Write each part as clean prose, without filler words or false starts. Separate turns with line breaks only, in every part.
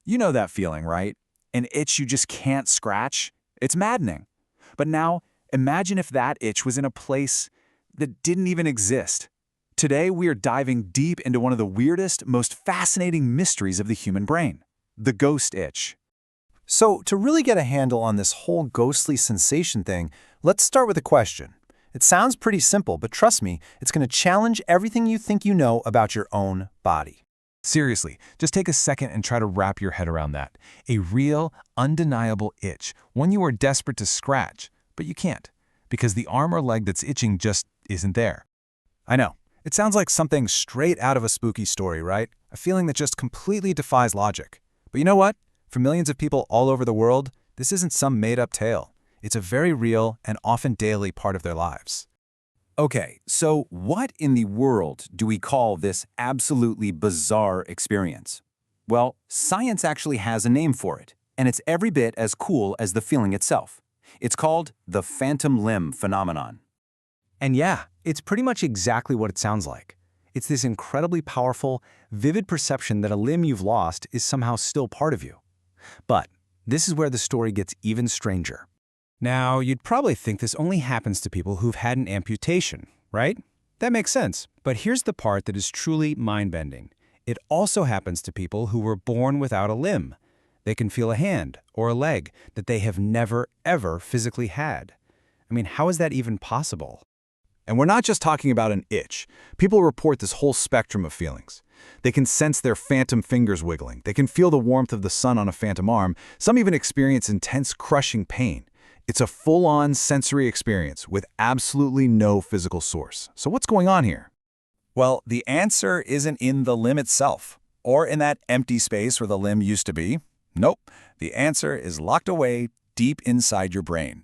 You know that feeling, right? An itch you just can't scratch? It's maddening. But now, imagine if that itch was in a place that didn't even exist. Today, we are diving deep into one of the weirdest, most fascinating mysteries of the human brain, the ghost itch.
So, to really get a handle on this whole ghostly sensation thing, let's start with a question. It sounds pretty simple, but trust me, it's going to challenge everything you think you know about your own body.
Seriously, just take a second and try to wrap your head around that. A real, undeniable itch, one you are desperate to scratch, but you can't, because the arm or leg that's itching just isn't there.
I know. It sounds like something straight out of a spooky story, right? A feeling that just completely defies logic. But you know what? For millions of people all over the world, this isn't some made-up tale. It's a very real and often daily part of their lives.
Okay, so what in the world do we call this absolutely bizarre experience? Well, science actually has a name for it, and it's every bit as cool as the feeling itself. It's called the phantom limb phenomenon.
And yeah, it's pretty much exactly what it sounds like. It's this incredibly powerful, vivid perception that a limb you've lost is somehow still part of you. But this is where the story gets even stranger. Now, you'd probably think this only happens to people who've had an amputation, right? That makes sense. But here's the part that is truly mind-bending. It also happens to people who were born without a limb. They can feel a hand or a leg that they have never, ever physically had. I mean, how is that even possible?
And we're not just talking about an itch. People report this whole spectrum of feelings. They can sense their phantom fingers wiggling. They can feel the warmth of the sun on a phantom arm. Some even experience intense crushing pain. It's a full-on sensory experience with absolutely no physical source. So what's going on here? Well, the answer isn't in the limb itself, or in that empty space where the limb used to be. Nope. The answer is locked away deep inside your brain.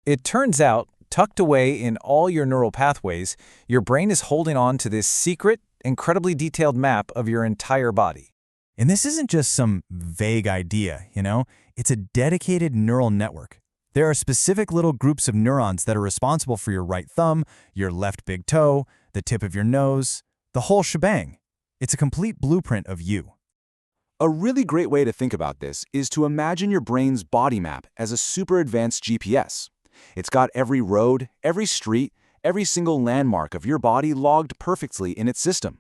It turns out, tucked away in all your neural pathways, your brain is holding on to this secret, incredibly detailed map of your entire body. And this isn't just some vague idea, It's a dedicated neural network. There are specific little groups of neurons that are responsible for your right thumb, your left big toe, the tip of your nose, the whole shebang. It's a complete blueprint of you.
A really great way to think about this is to imagine your brain's body map as a super advanced GPS. It's got every road, every street, every single landmark of your body logged perfectly in its system.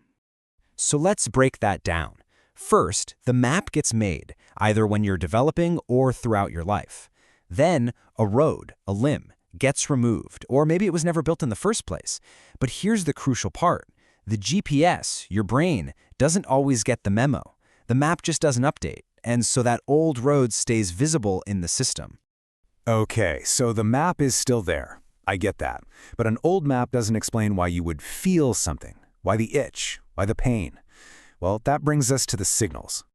So let's break that down. First, the map gets made, either when you're developing or throughout your life. Then, a road, a limb, gets removed, or maybe it was never built in the first place. But here's the crucial part. The GPS, your brain, doesn't always get the memo. The map just doesn't update, and so that old road stays visible in the system.
Okay, so the map is still there. I get that. But an old map doesn't explain why you would feel something. Why the itch? Why the pain? Well, that brings us to the signals.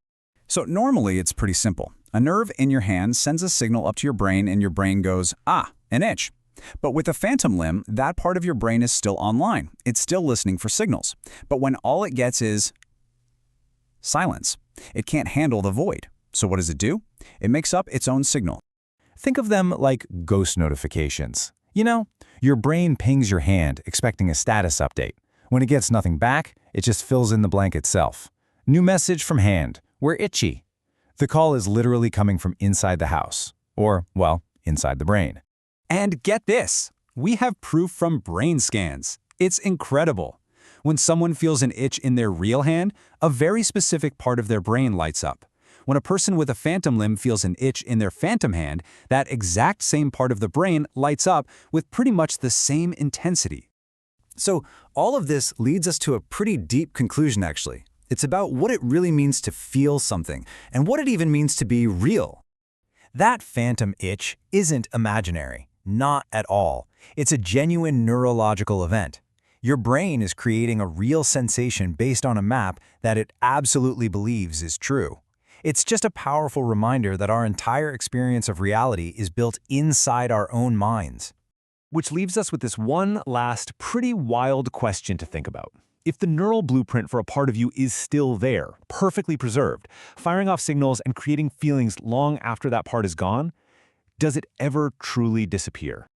So normally it's pretty simple. A nerve in your hand sends a signal up to your brain and your brain goes, an itch. But with a phantom limb, that part of your brain is still online. It's still listening for signals. But when all it gets is silence, it can't handle the void. So what does it do? It makes up its own signal.
Think of them like ghost notifications. Your brain pings your hand expecting a status update. When it gets nothing back, it just fills in the blank itself. New message from hand. We're itchy. The call is literally coming from inside the house. Or, well, inside the brain.
And get this, we have proof from brain scans. It's incredible. When someone feels an itch in their real hand, a very specific part of their brain lights up. When a person with a phantom limb feels an itch in their phantom hand, that exact same part of the brain lights up with pretty much the same intensity. So all of this leads us to a pretty deep conclusion, actually. It's about what it really means to feel something, and what it even means to be real.
That phantom itch isn't imaginary. Not at all. It's a genuine neurological event. Your brain is creating a real sensation based on a map that it absolutely believes is true. It's just a powerful reminder that our entire experience of reality is built inside our own minds.
Which leaves us with this one last pretty wild question to think about. If the neural blueprint for a part of you is still there, perfectly preserved, firing off signals and creating feelings long after that part is gone, does it ever truly disappear?